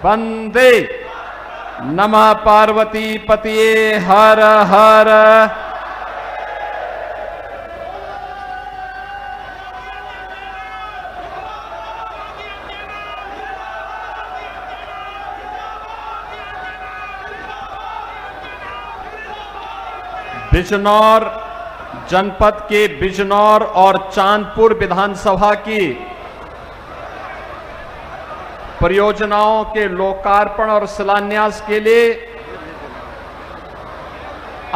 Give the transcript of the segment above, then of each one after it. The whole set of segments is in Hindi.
वंदे नमः पार्वती पतिये हर हर। बिजनौर जनपद के बिजनौर और चांदपुर विधानसभा की परियोजनाओं के लोकार्पण और शिलान्यास के लिए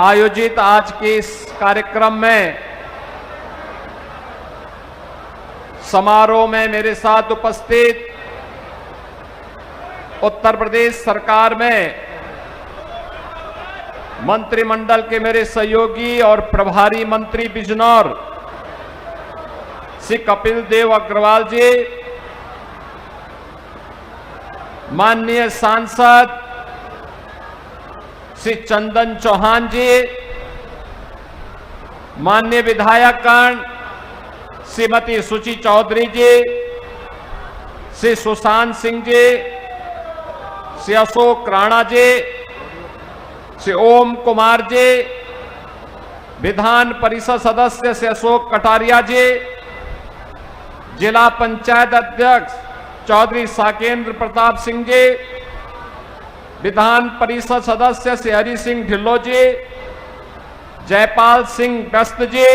आयोजित आज के इस कार्यक्रम में समारोह में मेरे साथ उपस्थित उत्तर प्रदेश सरकार में मंत्रिमंडल के मेरे सहयोगी और प्रभारी मंत्री बिजनौर श्री कपिल देव अग्रवाल जी, माननीय सांसद श्री चंदन चौहान जी, माननीय विधायकगण श्रीमती सुची चौधरी जी, श्री सुशांत सिंह जी, श्री अशोक राणा जी, श्री ओम कुमार जी, विधान परिषद सदस्य श्री अशोक कटारिया जी, जिला पंचायत अध्यक्ष चौधरी साकेंद्र प्रताप सिंह जी, विधान परिषद सदस्य श्री हरि सिंह ढिल्लो जी, जयपाल सिंह व्यस्त जी,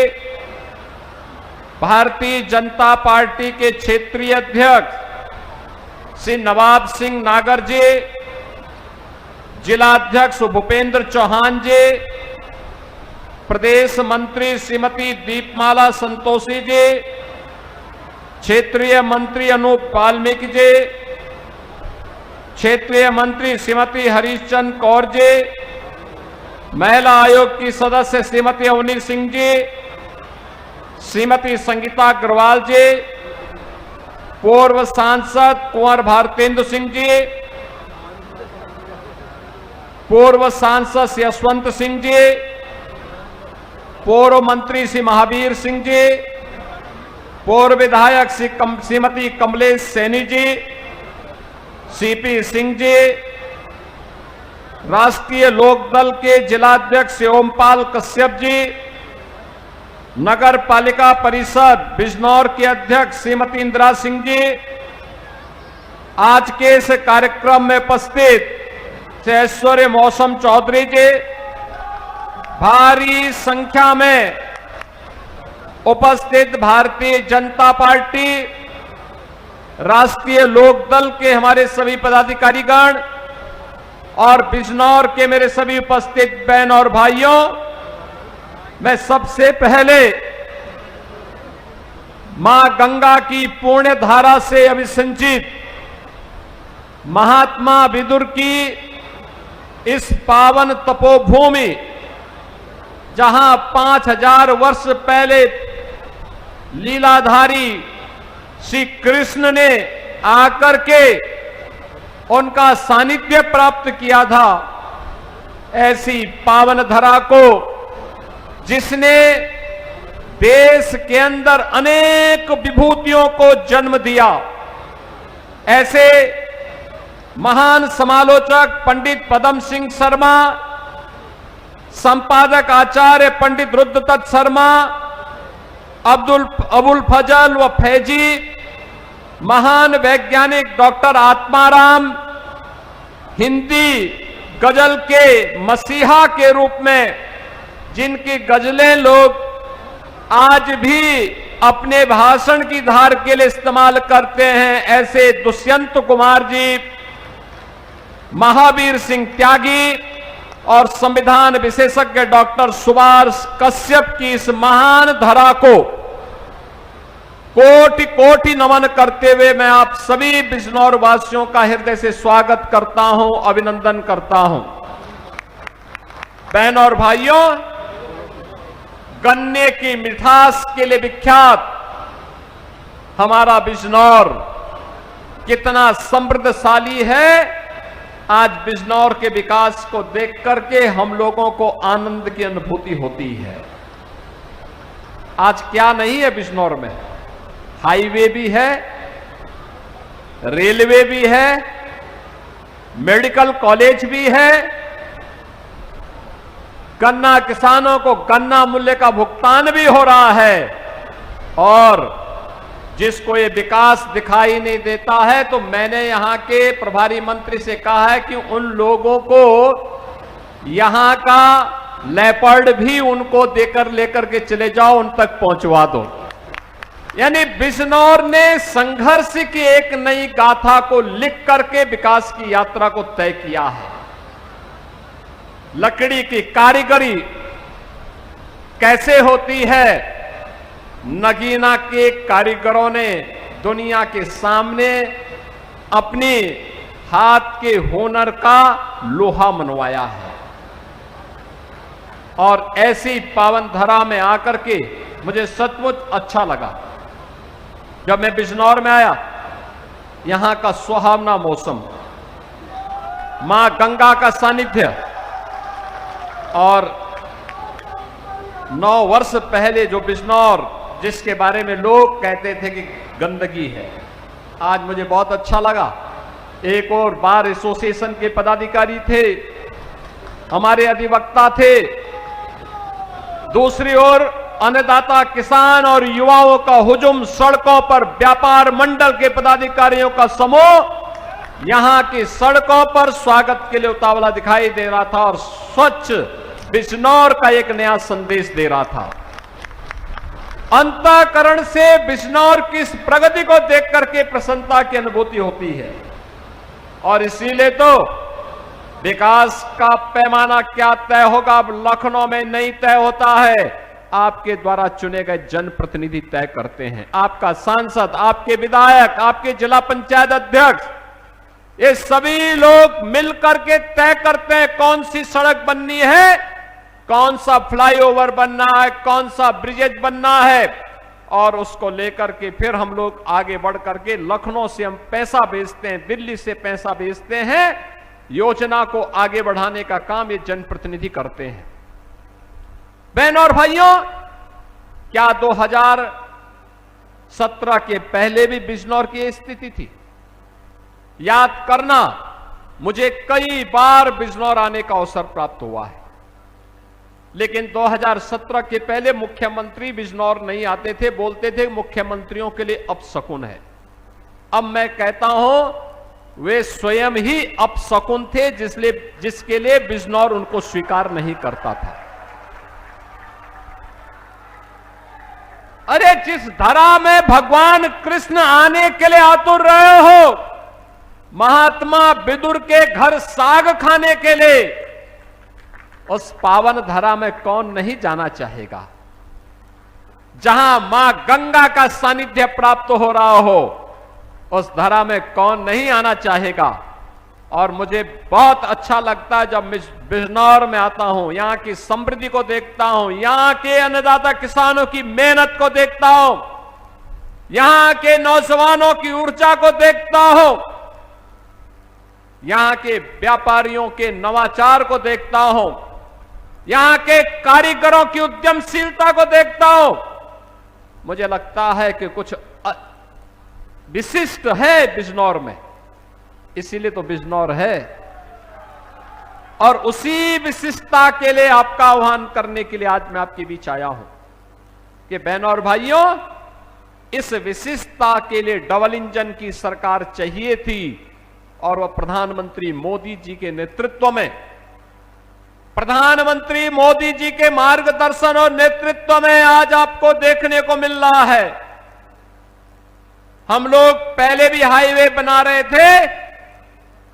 भारतीय जनता पार्टी के क्षेत्रीय अध्यक्ष श्री नवाब सिंह नागर जी, जिला अध्यक्ष भूपेंद्र चौहान जी, प्रदेश मंत्री श्रीमती दीपमाला संतोषी जी, क्षेत्रीय मंत्री अनूप वाल्मीकि जी, क्षेत्रीय मंत्री श्रीमती हरीशचंद कौर जी, महिला आयोग की सदस्य श्रीमती अवनी सिंह जी, श्रीमती संगीता अग्रवाल जी, पूर्व सांसद कुंवर भारतेंद्र सिंह जी, पूर्व सांसद श्री यशवंत सिंह जी, पूर्व मंत्री श्री महावीर सिंह जी, पूर्व विधायक श्रीमती कमलेश सैनी जी, सीपी सिंह जी, राष्ट्रीय लोकदल के जिलाध्यक्ष श्री ओमपाल कश्यप जी, नगर पालिका परिषद बिजनौर के अध्यक्ष श्रीमती इंदिरा सिंह जी, आज के इस कार्यक्रम में उपस्थित श्री ऐश्वर्य मौसम चौधरी जी, भारी संख्या में उपस्थित भारतीय जनता पार्टी, राष्ट्रीय लोकदल के हमारे सभी पदाधिकारीगण और बिजनौर के मेरे सभी उपस्थित बहन और भाइयों, मैं सबसे पहले मां गंगा की पुण्य धारा से अभिसिंचित महात्मा विदुर की इस पावन तपोभूमि, जहां 5000 वर्ष पहले लीलाधारी श्री कृष्ण ने आकर के उनका सानिध्य प्राप्त किया था, ऐसी पावन धरा को जिसने देश के अंदर अनेक विभूतियों को जन्म दिया, ऐसे महान समालोचक पंडित पदम सिंह शर्मा, संपादक आचार्य पंडित रुद्रदत्त शर्मा, अबुल फजल व फैजी, महान वैज्ञानिक डॉक्टर आत्माराम, हिंदी गजल के मसीहा के रूप में जिनकी गजलें लोग आज भी अपने भाषण की धार के लिए इस्तेमाल करते हैं, ऐसे दुष्यंत कुमार जी, महावीर सिंह त्यागी और संविधान विशेषज्ञ डॉक्टर सुभाष कश्यप की इस महान धरा को कोटि कोटि नमन करते हुए मैं आप सभी बिजनौर वासियों का हृदय से स्वागत करता हूं, अभिनंदन करता हूं। बहन और भाइयों, गन्ने की मिठास के लिए विख्यात हमारा बिजनौर कितना समृद्धशाली है, आज बिजनौर के विकास को देख करके हम लोगों को आनंद की अनुभूति होती है। आज क्या नहीं है बिजनौर में, हाईवे भी है, रेलवे भी है, मेडिकल कॉलेज भी है, गन्ना किसानों को गन्ना मूल्य का भुगतान भी हो रहा है। और जिसको ये विकास दिखाई नहीं देता है, तो मैंने यहां के प्रभारी मंत्री से कहा है कि उन लोगों को यहां का लेपर्ड भी उनको देकर लेकर के चले जाओ, उन तक पहुंचवा दो। यानी बिजनौर ने संघर्ष की एक नई गाथा को लिख करके विकास की यात्रा को तय किया है। लकड़ी की कारीगरी कैसे होती है, नगीना के कारीगरों ने दुनिया के सामने अपनी हाथ के हुनर का लोहा मनवाया है। और ऐसी पावन धरा में आकर के मुझे सचमुच अच्छा लगा। जब मैं बिजनौर में आया, यहां का सुहावना मौसम, मां गंगा का सानिध्य, और 9 वर्ष पहले जो बिजनौर जिसके बारे में लोग कहते थे कि गंदगी है, आज मुझे बहुत अच्छा लगा। एक और बार एसोसिएशन के पदाधिकारी थे, हमारे अधिवक्ता थे, दूसरी ओर अन्नदाता किसान और युवाओं का हुजूम, सड़कों पर व्यापार मंडल के पदाधिकारियों का समूह यहां की सड़कों पर स्वागत के लिए उतावला दिखाई दे रहा था और स्वच्छ बिजनौर का एक नया संदेश दे रहा था। अंतःकरण से बिजनौर की इस प्रगति को देख करके प्रसन्नता की अनुभूति होती है। और इसीलिए तो विकास का पैमाना क्या तय होगा, अब लखनऊ में नहीं तय होता है, आपके द्वारा चुने गए जनप्रतिनिधि तय करते हैं। आपका सांसद, आपके विधायक, आपके जिला पंचायत अध्यक्ष, ये सभी लोग मिलकर के तय करते हैं कौन सी सड़क बननी है, कौन सा फ्लाईओवर बनना है, कौन सा ब्रिजेज बनना है। और उसको लेकर के फिर हम लोग आगे बढ़ करके लखनऊ से हम पैसा भेजते हैं, दिल्ली से पैसा भेजते हैं, योजना को आगे बढ़ाने का काम ये जनप्रतिनिधि करते हैं। बहनों और भाइयों, क्या 2017 के पहले भी बिजनौर की स्थिति थी? याद करना, मुझे कई बार बिजनौर आने का अवसर प्राप्त हुआ है, लेकिन 2017 के पहले मुख्यमंत्री बिजनौर नहीं आते थे, बोलते थे मुख्यमंत्रियों के लिए अपशकुन है। अब मैं कहता हूं वे स्वयं ही अपशकुन थे, जिसके लिए बिजनौर उनको स्वीकार नहीं करता था। अरे जिस धरा में भगवान कृष्ण आने के लिए आतुर रहे हो, महात्मा विदुर के घर साग खाने के लिए, उस पावन धरा में कौन नहीं जाना चाहेगा? जहां मां गंगा का सानिध्य प्राप्त हो रहा हो, उस धरा में कौन नहीं आना चाहेगा? और मुझे बहुत अच्छा लगता है जब बिजनौर में आता हूं, यहां की समृद्धि को देखता हूं, यहां के अन्नदाता किसानों की मेहनत को देखता हूं, यहां के नौजवानों की ऊर्जा को देखता हूं, यहां के व्यापारियों के नवाचार को देखता हूं, यहां के कारीगरों की उद्यमशीलता को देखता हूं। मुझे लगता है कि कुछ विशिष्ट है बिजनौर में, इसीलिए तो बिजनौर है। और उसी विशिष्टता के लिए आपका आह्वान करने के लिए आज मैं आपके बीच आया हूं कि बहनों और भाइयों, इस विशिष्टता के लिए डबल इंजन की सरकार चाहिए थी, और वह प्रधानमंत्री मोदी जी के नेतृत्व में, प्रधानमंत्री मोदी जी के मार्गदर्शन और नेतृत्व में आज आपको देखने को मिल रहा है। हम लोग पहले भी हाईवे बना रहे थे,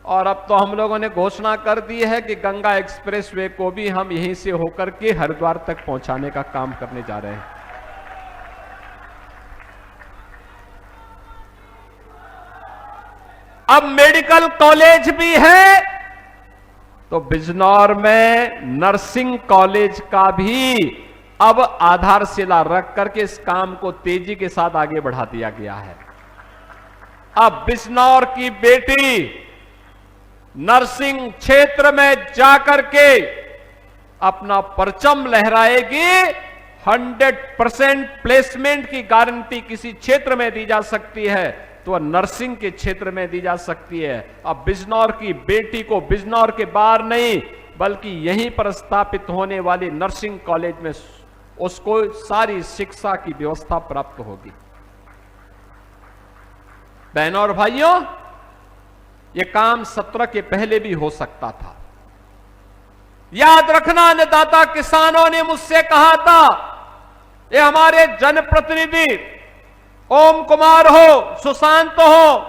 और अब तो हम लोगों ने घोषणा कर दी है कि गंगा एक्सप्रेसवे को भी हम यहीं से होकर के हरिद्वार तक पहुंचाने का काम करने जा रहे हैं। अब मेडिकल कॉलेज भी है, तो बिजनौर में नर्सिंग कॉलेज का भी अब आधारशिला रख करके इस काम को तेजी के साथ आगे बढ़ा दिया गया है। अब बिजनौर की बेटी नर्सिंग क्षेत्र में जाकर के अपना परचम लहराएगी। 100% प्लेसमेंट की गारंटी किसी क्षेत्र में दी जा सकती है तो वह नर्सिंग के क्षेत्र में दी जा सकती है। अब बिजनौर की बेटी को बिजनौर के बाहर नहीं बल्कि यहीं पर स्थापित होने वाली नर्सिंग कॉलेज में उसको सारी शिक्षा की व्यवस्था प्राप्त होगी। बहनों और भाइयों, यह काम सत्र के पहले भी हो सकता था। याद रखना, अन्नदाता किसानों ने मुझसे कहा था, ये हमारे जनप्रतिनिधि ओम कुमार हो, सुशांत हो,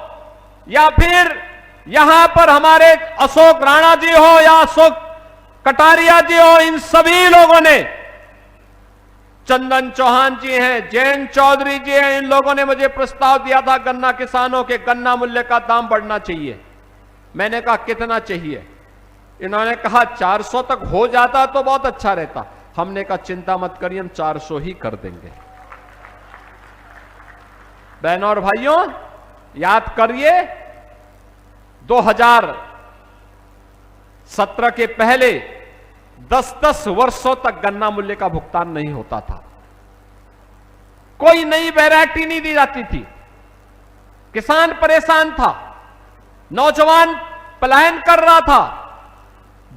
या फिर यहां पर हमारे अशोक राणा जी हो या अशोक कटारिया जी हो, इन सभी लोगों ने, चंदन चौहान जी हैं, जयंत चौधरी जी हैं, इन लोगों ने मुझे प्रस्ताव दिया था गन्ना किसानों के गन्ना मूल्य का दाम बढ़ना चाहिए। मैंने कहा कितना चाहिए? इन्होंने कहा 400 तक हो जाता तो बहुत अच्छा रहता। हमने कहा चिंता मत करिए, हम 400 ही कर देंगे। बहनों और भाइयों, याद करिए 2017 के पहले 10-10 वर्षों तक गन्ना मूल्य का भुगतान नहीं होता था। कोई नई वैरायटी नहीं दी जाती थी। किसान परेशान था, नौजवान पलायन कर रहा था,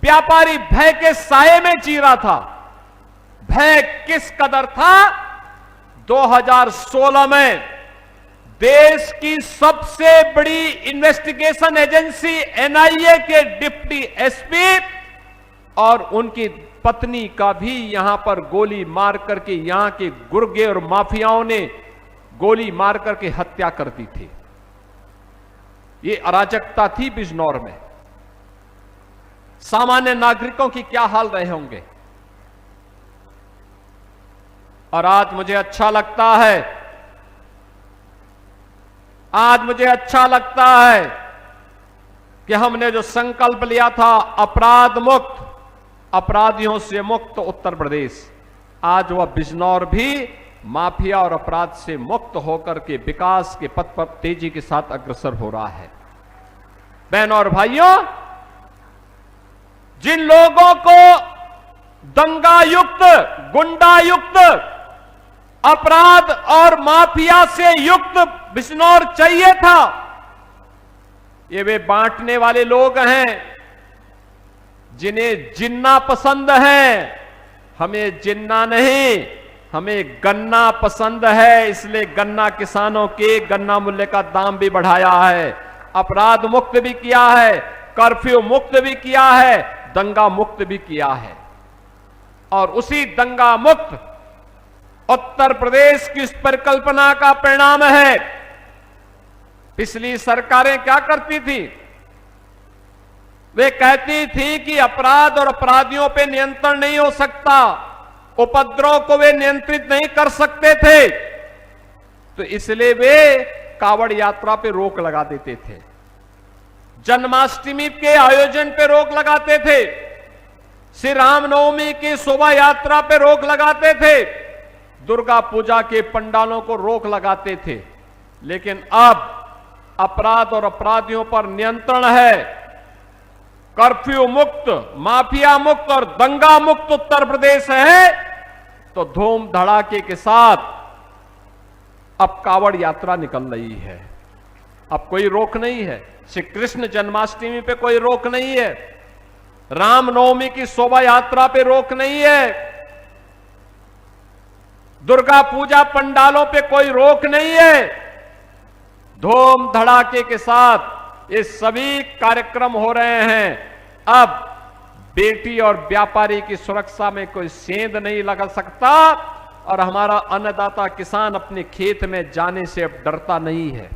व्यापारी भय के साये में जी रहा था। भय किस कदर था? 2016 में देश की सबसे बड़ी इन्वेस्टिगेशन एजेंसी एनआईए के डिप्टी एसपी और उनकी पत्नी का भी यहां पर गोली मार करके यहां के गुर्गे और माफियाओं ने गोली मार करके हत्या कर दी थी। ये अराजकता थी बिजनौर में। सामान्य नागरिकों की क्या हाल रहे होंगे। और आज मुझे अच्छा लगता है, आज मुझे अच्छा लगता है कि हमने जो संकल्प लिया था अपराध मुक्त, अपराधियों से मुक्त उत्तर प्रदेश, आज वह बिजनौर भी माफिया और अपराध से मुक्त होकर के विकास के पथ पर तेजी के साथ अग्रसर हो रहा है। बहनों और भाइयों, जिन लोगों को दंगायुक्त, गुंडायुक्त, अपराध और माफिया से युक्त बिजनौर चाहिए था, ये वे बांटने वाले लोग हैं जिन्हें जिन्ना पसंद है। हमें जिन्ना नहीं, हमें गन्ना पसंद है, इसलिए गन्ना किसानों के गन्ना मूल्य का दाम भी बढ़ाया है, अपराध मुक्त भी किया है, कर्फ्यू मुक्त भी किया है, दंगा मुक्त भी किया है। और उसी दंगा मुक्त उत्तर प्रदेश की इस परिकल्पना का परिणाम है। पिछली सरकारें क्या करती थी? वे कहती थी कि अपराध और अपराधियों पे नियंत्रण नहीं हो सकता, उपद्रव को वे नियंत्रित नहीं कर सकते थे, तो इसलिए वे कावड़ यात्रा पे रोक लगा देते थे, जन्माष्टमी के आयोजन पे रोक लगाते थे, श्री रामनवमी की शोभा यात्रा पे रोक लगाते थे, दुर्गा पूजा के पंडालों को रोक लगाते थे। लेकिन अब अपराध और अपराधियों पर नियंत्रण है, कर्फ्यू मुक्त, माफिया मुक्त और दंगा मुक्त उत्तर प्रदेश है, तो धूम धड़ाके के साथ अब कावड़ यात्रा निकल रही है। अब कोई रोक नहीं है, श्री कृष्ण जन्माष्टमी पे कोई रोक नहीं है, रामनवमी की शोभा यात्रा पे रोक नहीं है, दुर्गा पूजा पंडालों पे कोई रोक नहीं है। धूम धड़ाके के साथ ये सभी कार्यक्रम हो रहे हैं। अब बेटी और व्यापारी की सुरक्षा में कोई सेंध नहीं लगा सकता और हमारा अन्नदाता किसान अपने खेत में जाने से अब डरता नहीं है।